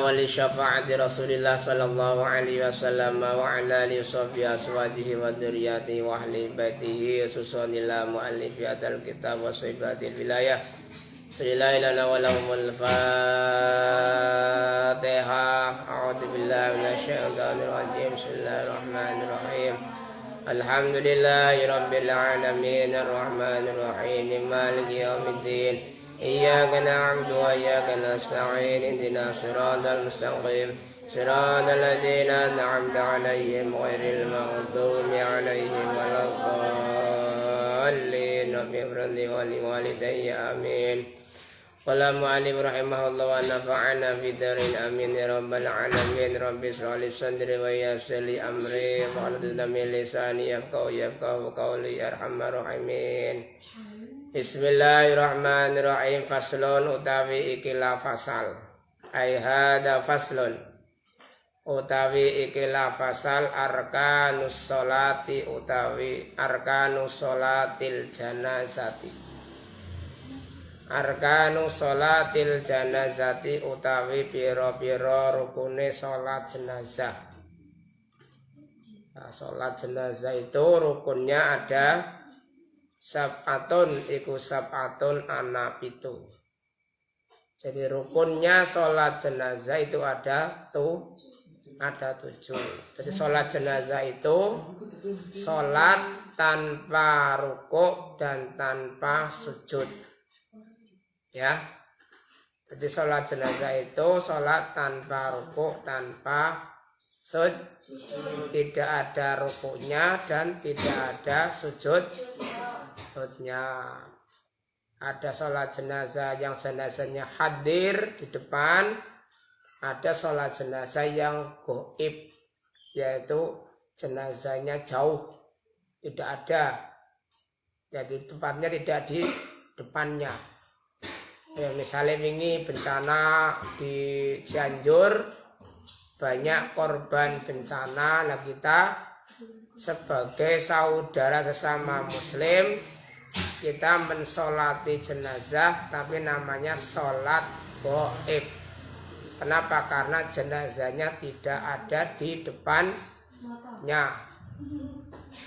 wali syafaati Rasulillah sallallahu alaihi wasallam wa ala alihi washabihi aswajihi wa dzurriyyatihi wa ahli baitihi susunillah mu'allifiyatil kitab wa saibatil wilayah sallallahu lana wa lahumul fatihah. A'udzu billahi minasyaitonir rajim. Bismillahirrahmanirrahim. Alhamdulillahi rabbil alamin arrahmanir rahim maliki yaumiddin. Iyyaka na'budu wa iyyaka nasta'in ihdinas siratal mustaqim siratal ladzina an'amta 'alaihim ghairil maghdubi 'alaihim waladdallin. Rabbi ighfirli wa liwalidayya amin. Qala mu'allim rahimahullah wa nafa'ana bidarin amin ya rabbal alamin. Rabbi shrah li sadri wa yassir li amri wahlul 'uqdatam min lisani yafqahu qawli arhamar rahimin. Bismillahirrahmanirrahim. Faslun utawi ikilah fasal. Ai hada faslun utawi ikilah fasal arkanus sholati utawi arkanus sholatil janazati. Arkanus sholatil janazati utawi pira-pira rukune sholat jenazah. Nah, sholat jenazah itu rukunnya ada sab'atun, iku sab'atun ana pitu. Jadi rukunnya sholat jenazah itu ada 7. Jadi sholat jenazah itu sholat tanpa rukuk dan tanpa sujud. Ya. Jadi sholat jenazah itu sholat tanpa rukuk, tanpa sujud, tidak ada rukuknya dan tidak ada sujudnya. Ada sholat jenazah yang jenazahnya hadir di depan, ada sholat jenazah yang gaib, yaitu jenazahnya jauh, tidak ada, jadi tempatnya tidak di depannya. Ya, misalnya ini bencana di Cianjur, banyak korban bencana. Nah, kita sebagai saudara sesama muslim, kita mensolati jenazah, tapi namanya sholat gaib. Kenapa? Karena jenazahnya tidak ada di depannya.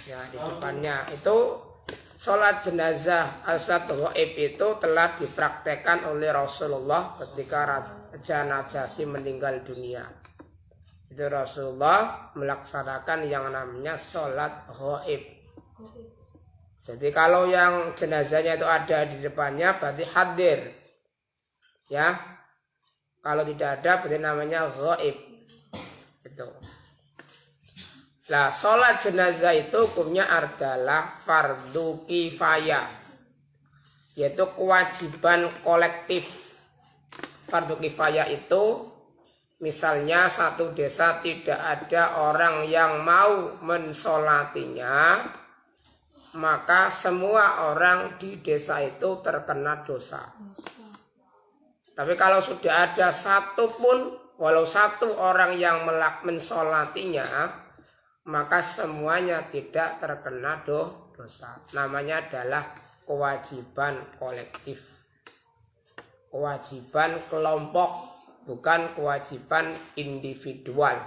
Ya, di depannya itu sholat jenazah sholat gaib itu telah dipraktekkan oleh Rasulullah ketika Raja Najasyi meninggal dunia. Itu Rasulullah melaksanakan yang namanya sholat gaib. Jadi kalau yang jenazahnya itu ada di depannya berarti hadir. Ya. Kalau tidak ada berarti namanya gaib. Itu. Nah, sholat jenazah itu hukumnya adalah fardu kifayah, yaitu kewajiban kolektif. Fardu kifayah itu misalnya satu desa tidak ada orang yang mau mensolatinya, maka semua orang di desa itu terkena dosa. Tapi kalau sudah ada satu pun, walau satu orang yang mensolatinya, maka semuanya tidak terkena dosa. Namanya adalah kewajiban kolektif, kewajiban kelompok, bukan kewajiban individual.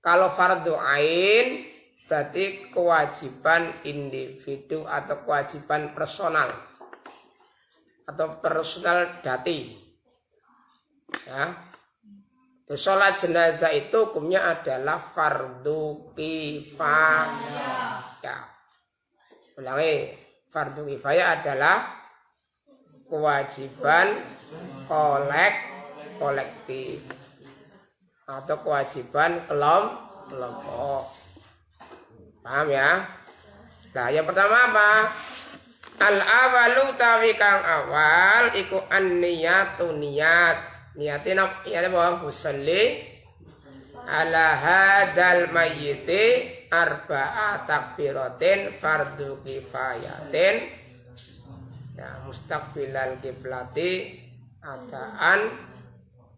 Kalau fardu ain berarti kewajiban individu atau kewajiban personal atau personal dati. Ya. Sholat jenazah itu hukumnya adalah fardu kifayah. Ya. Ulangi, fardu kifayah adalah kewajiban kolektif atau kewajiban kelompok. Paham ya? Nah, yang pertama apa? Al-awalu tawi kang awal iku an-niyatu niyat. Niatin apa? Usalli ala hadal mayyiti arba'a takbiratin fardu kifayatin. Ya, mustaqbilal kiblati adaan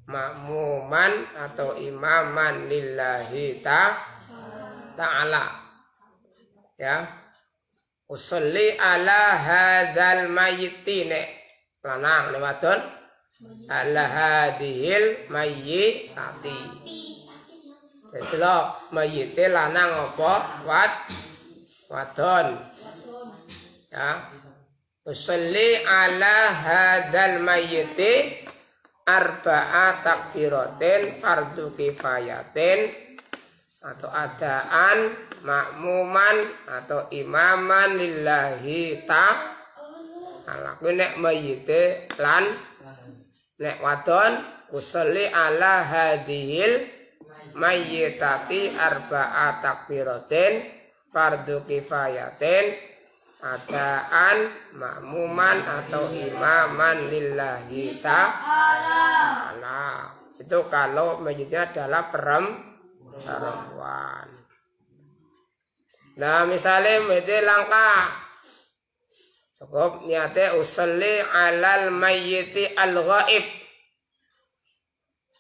ma'muman atau imaman lillahi ta'ala. Ya. Usalli ala hadal mayyiti lanang lewaton ala hadhil mayyitati. Jadi lo mayyite lanang apa wadon. Ya. Usolli ala hadzal mayyiti arba'a takbiratin fardu kifayatin atau adaan makmuman atau imaman lillahi ta'ala. Kuwi nek mayyite lan nek wadon usolli ala hadhil mayyitati arba'a takbiratin fardu kifayatin adaan makmuman atau imaman lillahi ta'ala. Itu kalau mayyitnya adalah perempuan. Nah misalnya mayyit langka, cukup niate usolli alal mayyiti al-ghaib.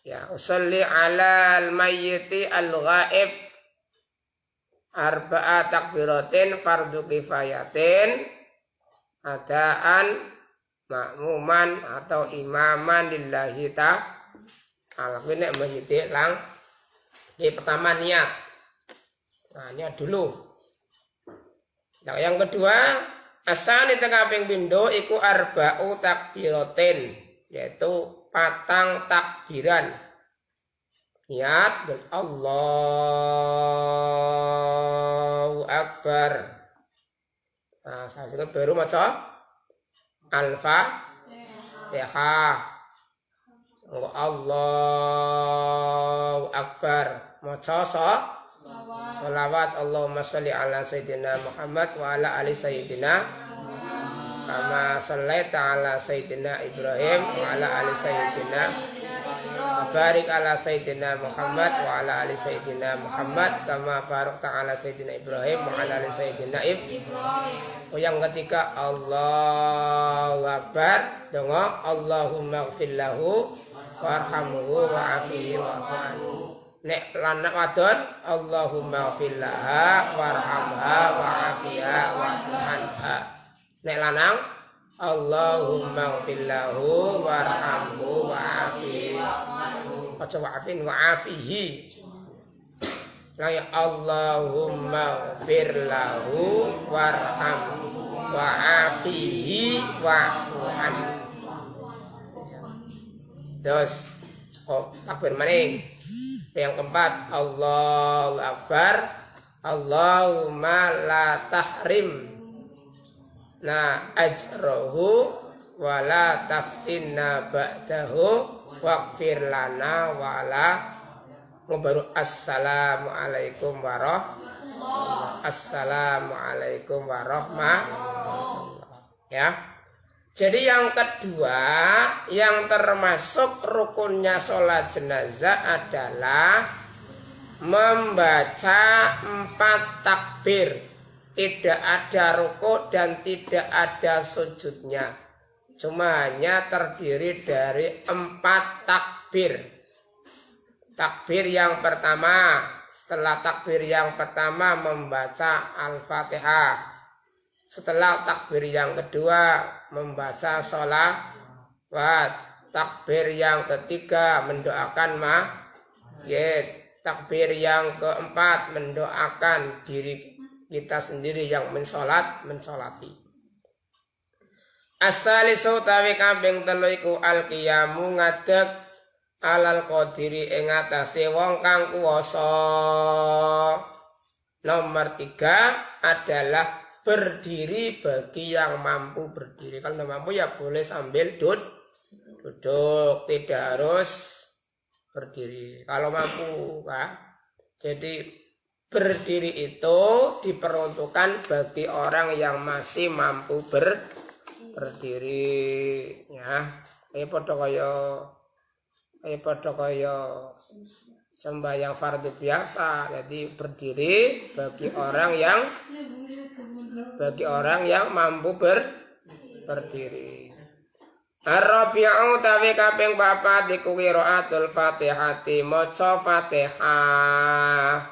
Ya, usolli alal mayyiti al-ghaib arba'a takbiratin fardu kifayatin adaan makmuman atau imaman lillahi ta'ala. Ini nek mayyit lang ini pertama niat. Nah, niat dulu. Nah, yang kedua asani kaping pindho iku arba'u takbiratin, yaitu patang takbiran. Niat dan Allahu Akbar. Nah, saya baru maca Al-Fatihah. Allahu Akbar. Maca sholawat Allahumma sholli ala sayyidina Muhammad wa ala ali sayyidina kama shallaita ala sayyidina Ibrahim wa ala ali sayyidina barik ala sayyidina Muhammad wa ala ali sayyidina Muhammad kama barakta ala sayyidina Ibrahim wa ala ali sayyidina Ibrahim. Yang ketiga Allahu Akbar, donga Allahumma ighfir lahu warhamhu wa'afihi wa'fu anhu. Nek lanang wadon Allahumma ighfir laha warhamha wa'afiha wa'fu anha. Nek lanang Allahumma ighfir lahu warhamhu wa'afihi aja wa'afin wa'afihi. Lah ya Allahumma ighfir lahu warhamhu wa'afihi wa'fu anhu. Terus takbir maning. Yang keempat Allahu Akbar, Allahumma la tahrim na ajrohu wa la taftinna ba'dahu waghfir lana wa la baru assalamualaikum warahmatullahi. Ya. Jadi yang kedua yang termasuk rukunnya sholat jenazah adalah membaca 4 takbir. Tidak ada ruku dan tidak ada sujudnya. Cuma hanya terdiri dari 4 takbir. Takbir yang pertama, setelah takbir yang pertama membaca Al-Fatihah. Setelah takbir yang kedua membaca sholawat. Takbir yang ketiga mendoakan mayyit. Takbir yang keempat mendoakan diri kita sendiri yang mensolati. As-salisu tawi kaping 3 iku al-qiyamu ngadeg alal qadiri ing atase wong kang kuwasa. Nomor 3 adalah berdiri bagi yang mampu berdiri. Kalau tidak mampu ya boleh sambil duduk, tidak harus berdiri. Kalau mampu, Pak. Jadi berdiri itu diperuntukkan bagi orang yang masih mampu berdiri. Ya, kayak padha kaya sembahyang fardu biasa. Jadi berdiri bagi orang yang mampu berdiri. Ar-rabi'u tawi kaping 4 iku qiraatul Fatihati, maca Fatihah.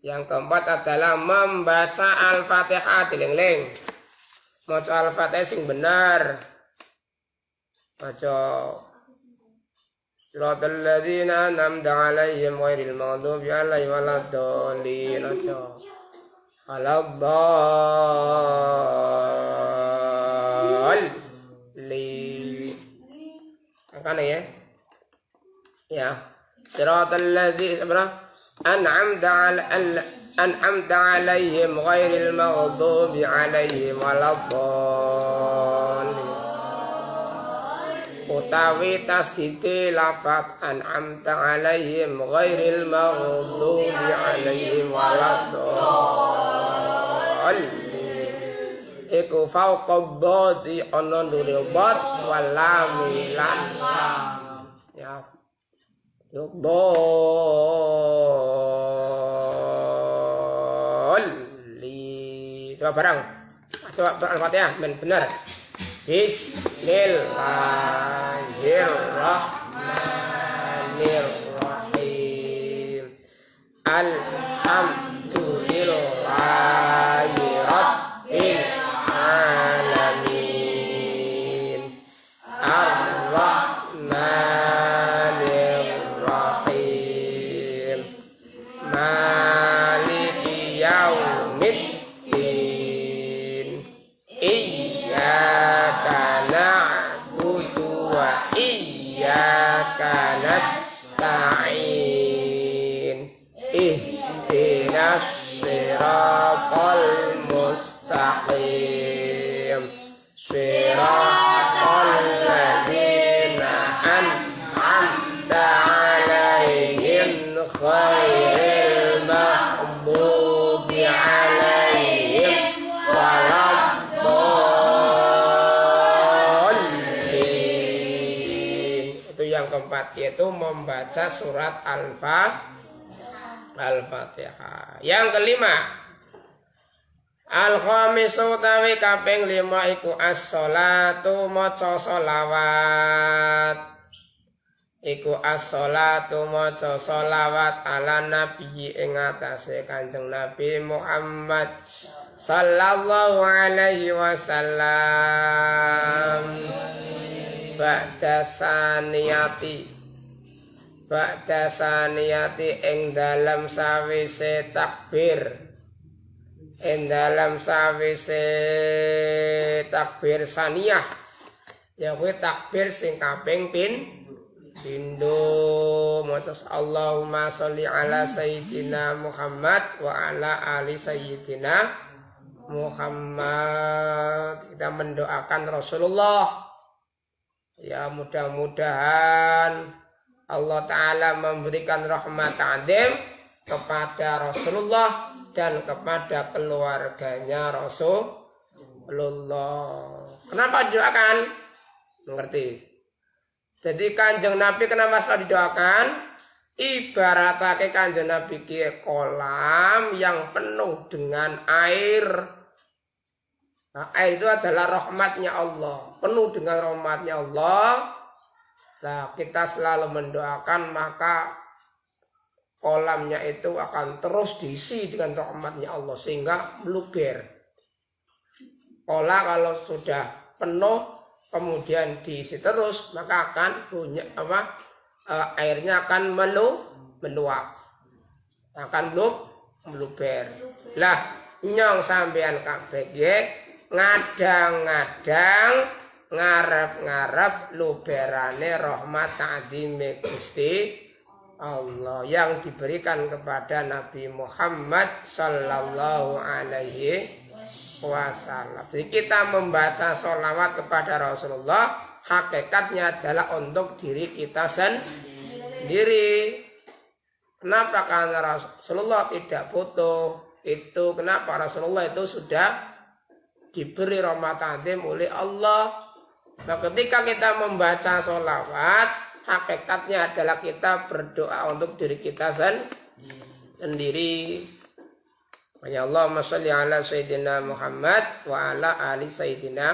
Yang keempat adalah membaca Al-Fatihah, diling-ling. Maca Al-Fatihah sing bener. Baca Siratal ladzina an'amta 'alaihim ghairil maghdubi 'alaihim waladdallin. Baca waladdallin. Kan ya? Ya. Siratal ladzina an'amta 'alaihim ghairil maghdubi 'alaihim waladdallin. Utawi tasdite lafat an'amta 'alaihim ghairil maghdubi 'alaihim waladdallin. Iku fauqa dhati ana ndure bot walami lan ya dolli. Coba barang. Coba Al-Fatihah benar. Bismillahirrahmanirrahim. Alhamdulillahi rabbil alamin. Ar-Rahmanir-Rahim. Maliki yaumiddin. Iyyaka na'budu wa iyyaka nasta'in. Ihdinas siratal mustaqim. Siratal ladzina an'amta 'alaihim ghairil maghdubi 'alaihim waladdallin. Itu yang keempat, yaitu membaca surat Al-Fatihah. Yang kelima, al-khamisu tawi kaping 5 iku as-sholatu maca sholawat. Iku as-sholatu maca sholawat ala nabi ing atase Kanjeng Nabi Muhammad sallallahu alaihi wasallam. Ba'da saniyati ing dalam sawise takbir. Ing dalam sawise takbir saniyah, ya kuwi takbir sing kaping pindho. Maca Allahumma sholli ala sayyidina Muhammad wa ala ali sayyidina Muhammad. Kita mendoakan Rasulullah, ya mudah-mudahan Allah Ta'ala memberikan rahmat azim kepada Rasulullah dan kepada keluarganya Rasulullah. Kenapa didoakan? Mengerti? Jadi Kanjeng Nabi kenapa selalu didoakan? Ibaratnya Kanjeng Nabi ki kolam yang penuh dengan air. Nah, air itu adalah rahmatnya Allah, penuh dengan rahmatnya Allah. Nah, kita selalu mendoakan, maka kolamnya itu akan terus diisi dengan rahmatnya Allah sehingga meluber. Kolam kalau sudah penuh kemudian diisi terus, maka akan punya airnya akan meluap, akan meluber. Lah nyong sampean kabeh ngadang-ngadang ngarep-ngarep luberane rahmat ta'zime Gusti Allah yang diberikan kepada Nabi Muhammad sallallahu alaihi wasallam. Jadi kita membaca sholawat kepada Rasulullah hakikatnya adalah untuk diri kita sendiri. Kenapa? Karena Rasulullah tidak butuh itu. Kenapa? Rasulullah itu sudah diberi rahmat azim oleh Allah. Nah, ketika kita membaca sholawat, hakikatnya adalah kita berdoa untuk diri kita sendiri. Allahumma sholli ala sayyidina Muhammad wa ala ali sayyidina.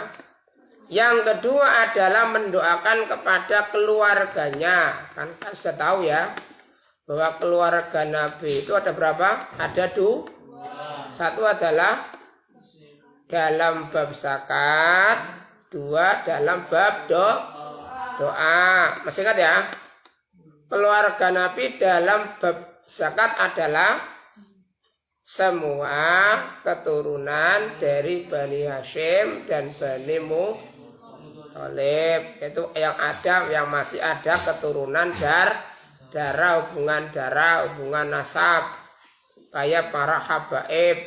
Yang kedua adalah mendoakan kepada keluarganya. Kan kita sudah tahu ya, bahwa keluarga Nabi itu ada berapa? Ada dua. Satu adalah dalam bab zakat, dua dalam bab doa. Masih ingat ya? Keluarga Nabi dalam bab zakat adalah semua keturunan dari Bani Hashim dan Bani Muthalib. Itu yang masih ada keturunan darah, hubungan nasab. Kayak para habaib.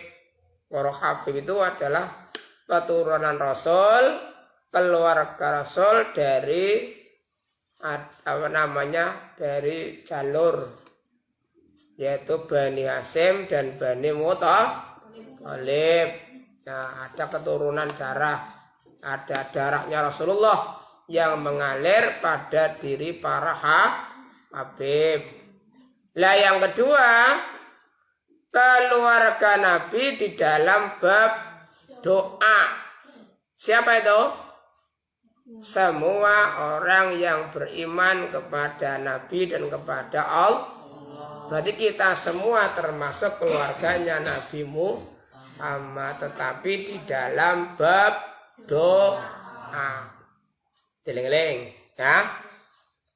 Para habib itu adalah keturunan Rasul, keluarga Rasul dari dari jalur, yaitu Bani Hashim dan Bani Muthalib. Nah, ada keturunan darah, ada darahnya Rasulullah yang mengalir pada diri para habib. Lah yang kedua, keluarga Nabi di dalam bab doa. Siapa itu? Semua orang yang beriman kepada Nabi dan kepada Allah. Berarti kita semua termasuk keluarganya Nabi Muhammad, tetapi di dalam bab doa. Dieling-eling ya.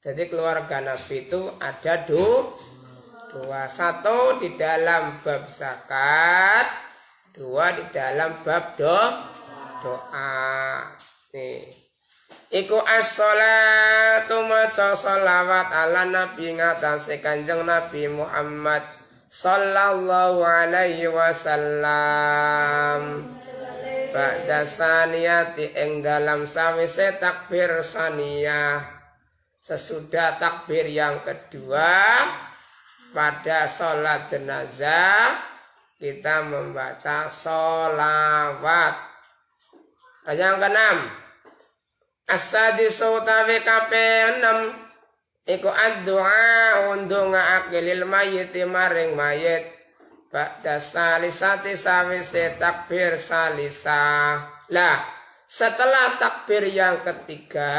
Jadi keluarga Nabi itu ada dua. Satu di dalam bab zakat, dua di dalam bab doa. Nih. Iku as-sholatu maca sholawat ala nabi ngatasi Kanjeng Nabi Muhammad sallallahu alaihi wasallam. Ba'da saniyati ing dalam sawise takbir saniyah. Sesudah takbir yang kedua pada sholat jenazah kita membaca sholawat. Yang keenam, as-sadisu tawi kaping 6 iku ad-du'a ndongaake lil mayyit maring mayit ba'da salisati sawise takbir salisah. Lah, setelah takbir yang ketiga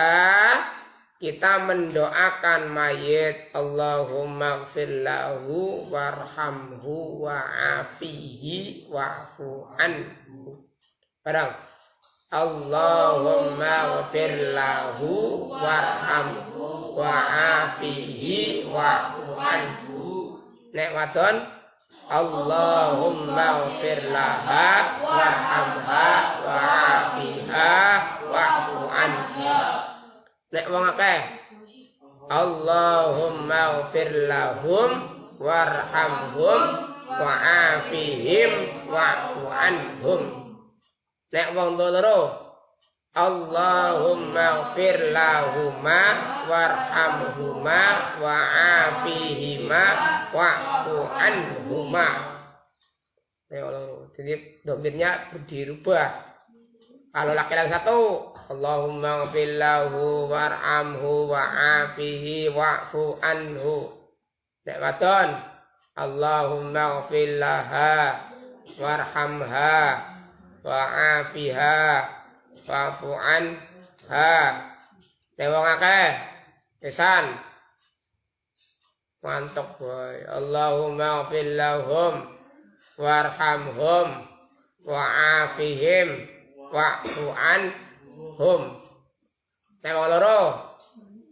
kita mendoakan mayit, Allahumma gfir lahu warhamhu wa'afihi wa'fu anhu. Padang Allahumma ghfir lahu warhamhu wa'afihi wa'fu anhu. Nek wadon Allahumma ghfir laha warhamha wa'afiha wa'fu anha. Nek wong akeh Allahumma ghfir lahum warhamhum wa'afihim wa'fu anhum. Nek wong loro Allahumma ghfir lahuma warhamhuma wa'afihima wa'fu anhuma. Nek loro. Jadi domirnya dirubah. Kalau laki-laki satu Allahumma ghfir lahu warhamhu wa'afihi wa'fu anhu. Nek wadon Allahumma ghfir laha warhamha wa'afiha wa'fu anha. Nek wong akeh pisan mantap boy. Allahumma ghfir lahum warhamhum wa'afihim wa'fu anhum. Nek wong loro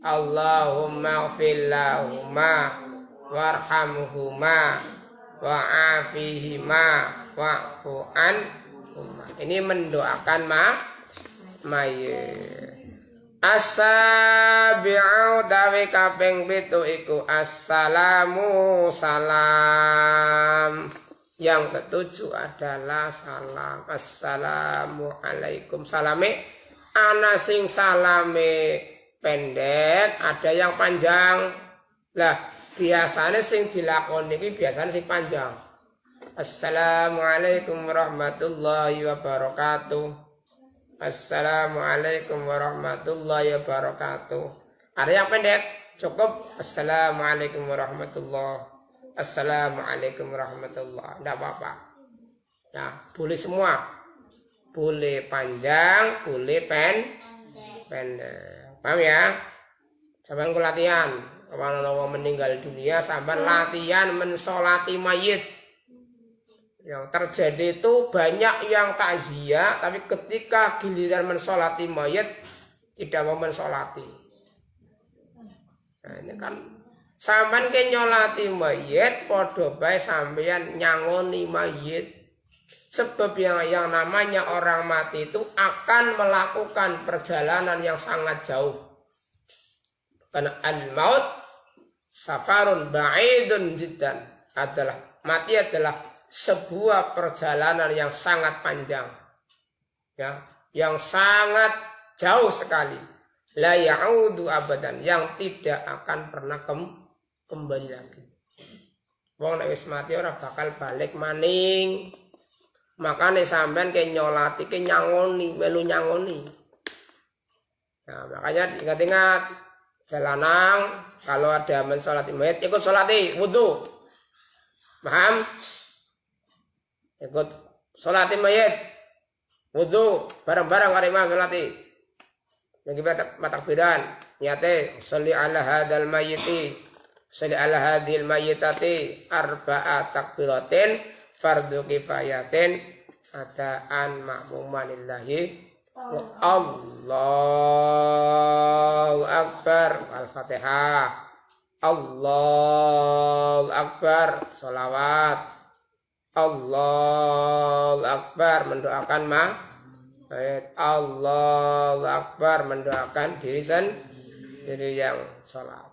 Allahumma ghfir lahuma warhamhuma wa'afihima wa'fu anhum. Ini mendoakan mayit. As-sabi'u dawe kaping 7 iku assalamu salam. Yang ketujuh adalah salam. Assalamu alaikum. Salame ana sing salame pendek, ada yang panjang. Lah, biasanya sing dilakoni iki biasanya sing panjang. Assalamualaikum warahmatullahi wabarakatuh. Assalamualaikum warahmatullahi wabarakatuh. Ada yang pendek cukup assalamualaikum warahmatullahi. Assalamualaikum warahmatullahi. Tidak apa-apa. Ya, boleh semua. Boleh panjang, boleh pendek. Paham ya? Sampai latihan. Kalau meninggal dunia sampai latihan mensolati mayit. Yang terjadi itu banyak yang takziah, tapi ketika giliran mensolati mayit tidak mau mensolati. Nah, ini kan sampean ke nyolati mayit padha bae sampean nyangoni mayit. Sebab yang namanya orang mati itu akan melakukan perjalanan yang sangat jauh. Karena al-maut safarun ba'idun jiddan, mati adalah sebuah perjalanan yang sangat panjang. Ya, yang sangat jauh sekali. La ya'udu abadan, yang tidak akan pernah kembali lagi. Wong nek wis mati ora bakal balik maning. Makanya sampean ke nyolati ke nyangoni, melu nyangoni. Nah, makanya ingat-ingat jalanang kalau ada mensolati mayit ikut solati wudu. Paham? Ikut solati mayit wudu bareng-bareng karo imam solati. Yang kita matakbiran niate sholli ala hadzal mayyiti sholli ala hadhil mayyitati arba'a takbiratin fardu kifayatin adaan ma'mumanillahi Allahu akbar al-fatihah Allahu akbar sholawat Allahu akbar mendoakan Allahu akbar mendoakan diri sendiri yang sholat.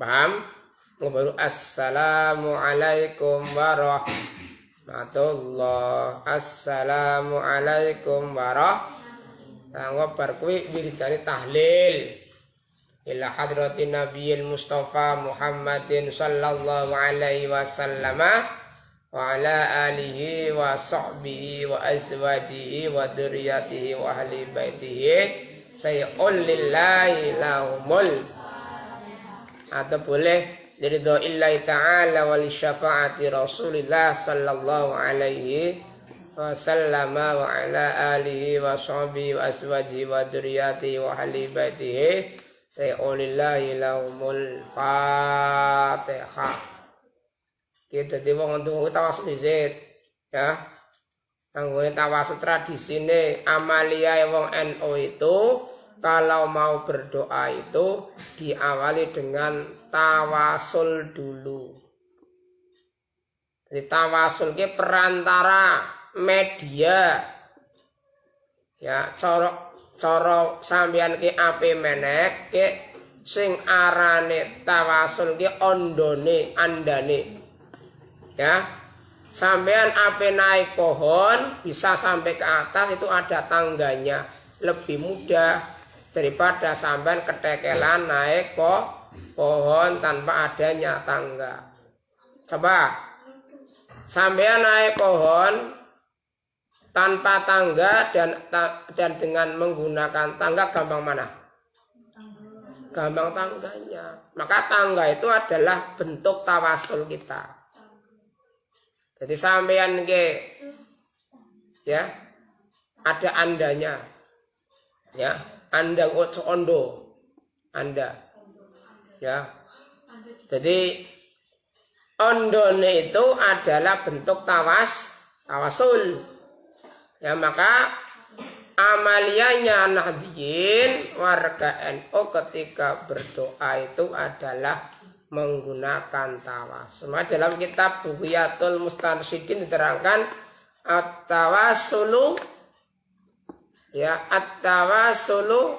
Paham? Baru assalamualaikum warahmatullah. Assalamualaikum warahmatullah. Barkuwi wiridane tahlil ila hadratin nabiyil mustafa Muhammadin sallallahu alaihi wasallam wa ala alihi wa sahbihi wa azwajihi wa dzurriyyatihi wa ahli baitihi sayyul lillahi lahumul. Atau boleh liridho illahi ta'ala wali syafa'ati rasulillah sallallahu alaihi wasallam wa ala alihi wa sahbihi wa aswajihi wa duriyatihi wa ahli baitihi sayulillahi lahumul fatihah. Kita di wong untuk tawasul izin ya. Anggone tawasul tradisi ini amalia wong NU itu kalau mau berdoa itu diawali dengan tawasul dulu. Jadi tawasul ke perantara media. Ya, coro sampeyan ki ape menek ke sing arane tawasul ki ondone andane. Ya. Sampeyan ape naik pohon bisa sampai ke atas itu ada tangganya. Lebih mudah daripada sampean ketekelan naik pohon tanpa adanya tangga. Coba sampean naik pohon tanpa tangga dan dengan menggunakan tangga gampang mana? Gampang tangganya. Maka tangga itu adalah bentuk tawasul kita. Jadi sampean ya ada andanya. Ya, anda ondo anda ya. Jadi ondone itu adalah bentuk tawasul ya. Maka amaliyanya Nahdliyin warga NU ketika berdoa itu adalah menggunakan tawasul. Dalam kitab Bughiyatul Mustarsyidin diterangkan at-tawasulu ya, at-tawasulu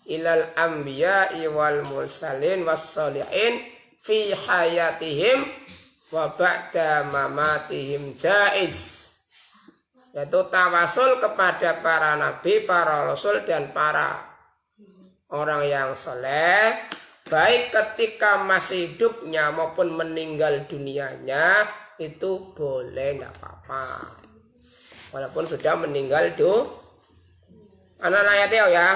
ilal anbiya'i wal mursalin was sholihin fi hayatihim wa ba'da mamatihim jaiz. Yaitu tawasul kepada para nabi, para rasul dan para orang yang soleh, baik ketika masih hidupnya maupun meninggal dunianya, itu boleh, tidak apa-apa. Walaupun sudah meninggal anak ayatnya ya.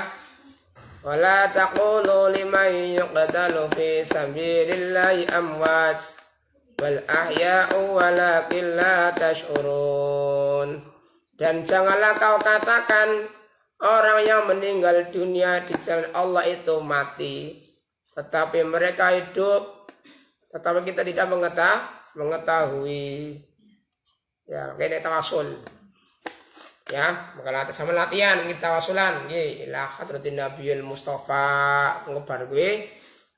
Wala taqulu liman yuqtalu fi sabilillahi amwat wal ahya'u walakin la tash'urun. Dan janganlah kau katakan orang yang meninggal dunia di jalan Allah itu mati, tetapi mereka hidup, tetapi kita tidak mengetahui. Ya, kayak tawasul. Ya, maka sama latihan kita wasulan nggih ila hadratin nabiyil mustafa ngobar kuwi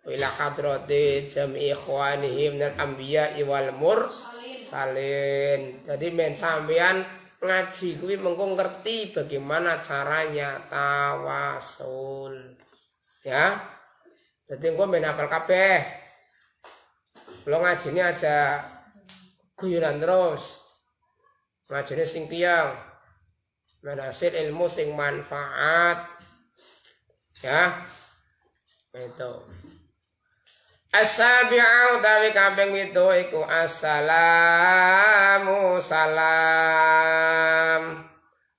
ila hadrati jami ikhwanihim dan anbiya wal mursalin. Jadi men sampean ngaji kuwi mengko ngerti bagaimana caranya tawasul. Ya. Jadi engko men hafal kabeh. Lo ngajine aja guyuran terus. Ngajine sing tiyang. Manasil ilmu sing manfaat. Ya. Itu. As-sabi'u utawi kaping 7 iku assalamu salam.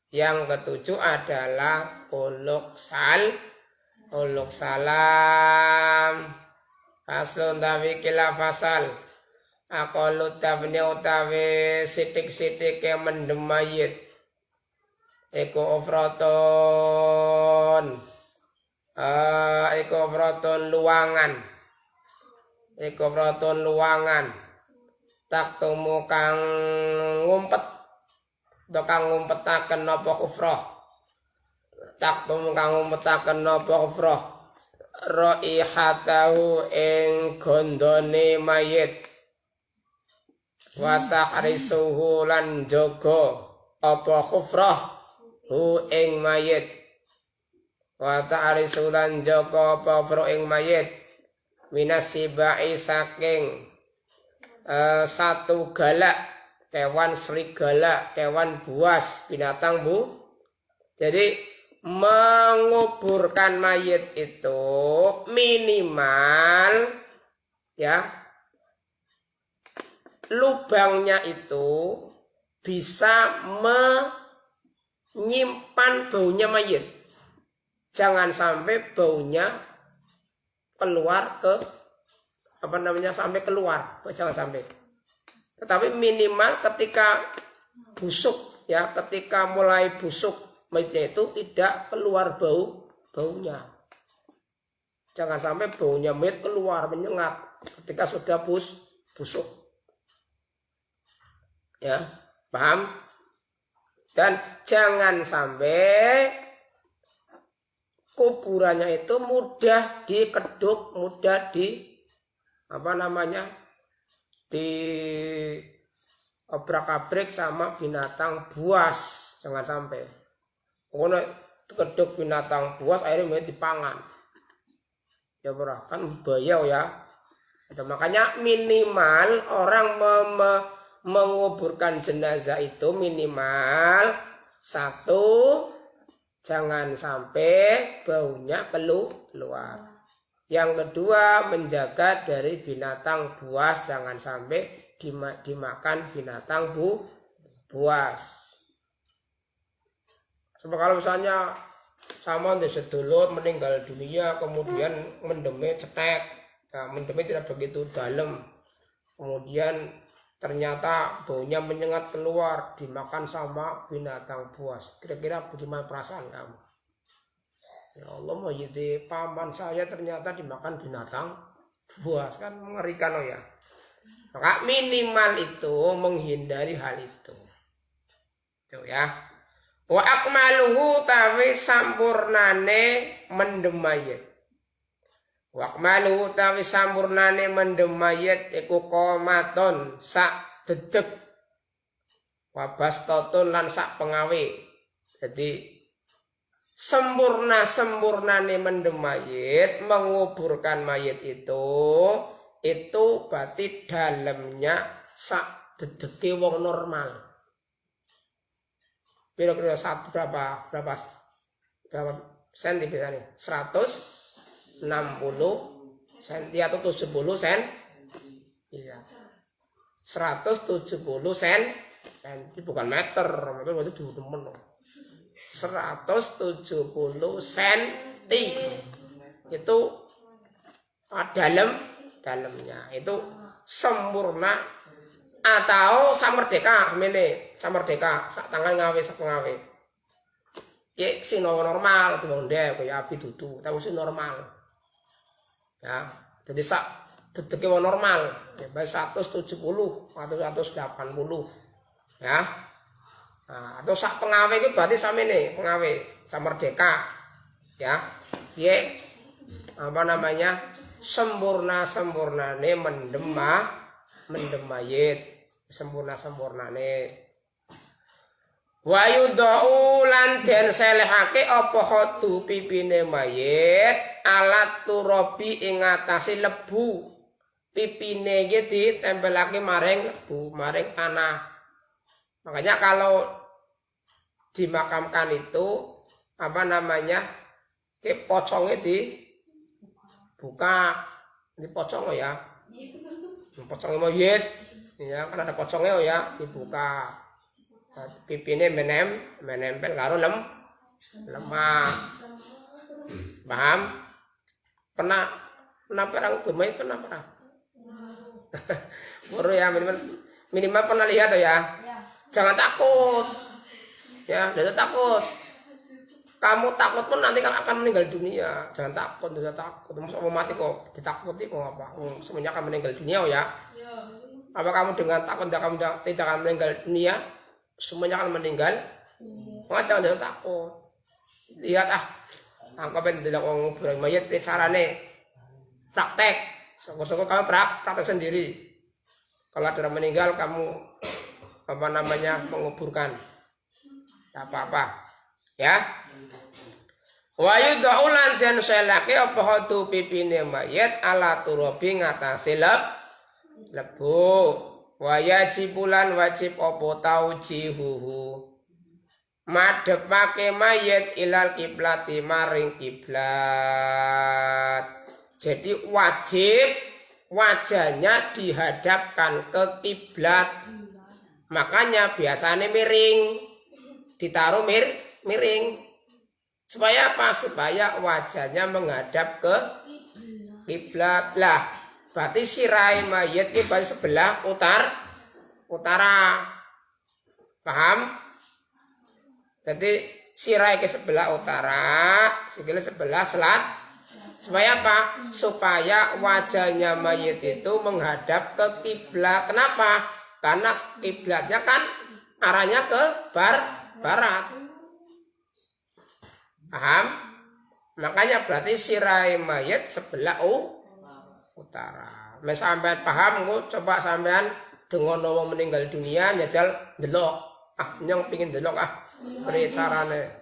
Yang ketujuh adalah uluk salam. Faslun utawi kila fasal. Aqallu tabni utawi sitik-sitik yang mendem mayit. Eko ofroton luangan tak temu kang ngumpet dokang ngumpetaken napa kufrah tak temu kang ngumpetaken napa kufrah raihatahu ing gondone mayit wa tahrisuhu lan jaga apa kufrah hu ing mayit wa ta'risulan joko pafro ing mayit minasibai saking satu galak kewan serigala kewan buas binatang jadi menguburkan mayit itu minimal ya lubangnya itu bisa menyimpan baunya mayit. Jangan sampai baunya keluar sampai keluar. Jangan sampai. Tetapi minimal ketika busuk ya, ketika mulai busuk mayitnya itu tidak keluar baunya. Jangan sampai baunya mayit keluar menyengat ketika sudah busuk. Ya, paham? Dan jangan sampai kuburannya itu mudah dikeduk, mudah diobrak-abrik sama binatang buas. Jangan sampai. Pokoknya keduk binatang buas akhirnya dipangan. Ya kan bayau ya. Itu makanya minimal orang menguburkan jenazah itu minimal satu, jangan sampai baunya keluar. Yang kedua, menjaga dari binatang buas, jangan sampai dimakan binatang buas. Sebab kalau misalnya sama sedulur meninggal dunia kemudian mendemnya cetek, nah, mendemnya tidak begitu dalam, kemudian ternyata baunya menyengat keluar dimakan sama binatang buas. Kira-kira bagaimana perasaan kamu? Ya Allah, mau jadi paman saya ternyata dimakan binatang buas, kan mengerikan ya. Maka minimal itu menghindari hal itu. Tuh ya. Wa akmaluhu tawi sampurnane mendem mayit. Wakmalu utawi sampurnane mendem mayit iku qomaton sak dedeg wabastatun lan sak pengawe. Jadi sempurnane mendem mayit, menguburkan mayit itu berarti dalamnya sak dedege wong normal. Kira-kira berapa senti biasanya? 160 senti atau 70 sen? Iya. 170 senti bukan meter, itu berarti 170 senti. Itu dalamnya itu sempurna atau samerdeka samerdeka sak tangan ngawe sak pengawe. Ya si normal tuh ndek kaya api dudu, tapi si normal. Ya, jadi sak dedeke normal, ya 170 atau 180. Ya. Nah, atau sak pengawe itu berarti sama ini pengawe samerdeka ya. Ye apa namanya sempurna nih mendem mayit sempurna nih. Wa yudau lan den selehake apa khodu pipine mayit alat turabi ing atase lebu. Pipine iki ditempelake maring lebu, maring tanah. Makanya kalau dimakamkan itu apa namanya ke pocongnya dibuka, ini pocong ya, pocongnya mayit, ya kan ada pocongnya ya dibuka, pipinya menempel karo lemah, paham? Pernah perang bermain pernah, baru ya minimal pernah lihat ya. Jangan takut, ya, jangan takut. Kamu takut pun nanti akan meninggal dunia. Jangan takut, jangan takut. Mau mati kok ditakuti mau apa? Semuanya akan meninggal dunia ya. Apa kamu dengan takut kamu tidak akan meninggal dunia? Semuanya akan meninggal. Jangan takut. Lihat angkapin tidak orang bermayat carane praktek. Soko-soko kamu praktek sendiri. Kalau ada orang meninggal kamu apa namanya menguburkan tak apa-apa ya. Wa yudau lan den selake apa khodu pipine mayit ala turabi ngatasi lebu. Wa yajibulan wajib apa taujihuhu madhepake mayit ilal kiblati maring kiblat. Jadi wajib wajahnya dihadapkan ke kiblat. Makanya biasanya miring, ditaruh miring. Supaya apa? Supaya wajahnya menghadap ke kiblat. Lah, berarti sirai mayit ini berarti sebelah utara. Paham? Jadi sirai ke sebelah utara, sikile sebelah selat. Supaya apa? Supaya wajahnya mayit itu menghadap ke kiblat. Kenapa? Karena kiblatnya kan arahnya ke barat. Paham? Makanya berarti sirai mayit sebelah utara. Sampean paham kok coba sampean dengan wong meninggal dunia njajal ndelok. Nyong pengin ndelok beri carane.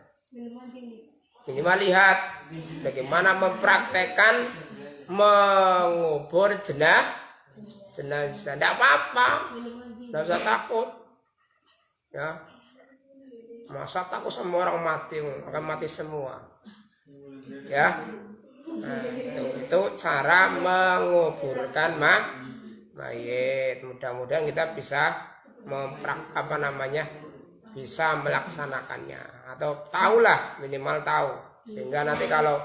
Minimal lihat bagaimana mempraktekkan mengubur jenazah. Tidak apa-apa. Tidak usah takut ya. Masa takut semua orang mati, akan mati semua ya. Nah, itu cara menguburkan mayit. Mudah-mudahan kita bisa bisa melaksanakannya atau tahulah, minimal tahu, sehingga nanti kalau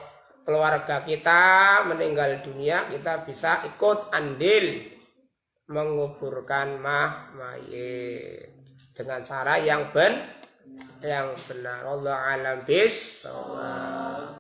keluarga kita meninggal dunia kita bisa ikut andil menguburkan mayit dengan cara yang benar. Allah alam bis.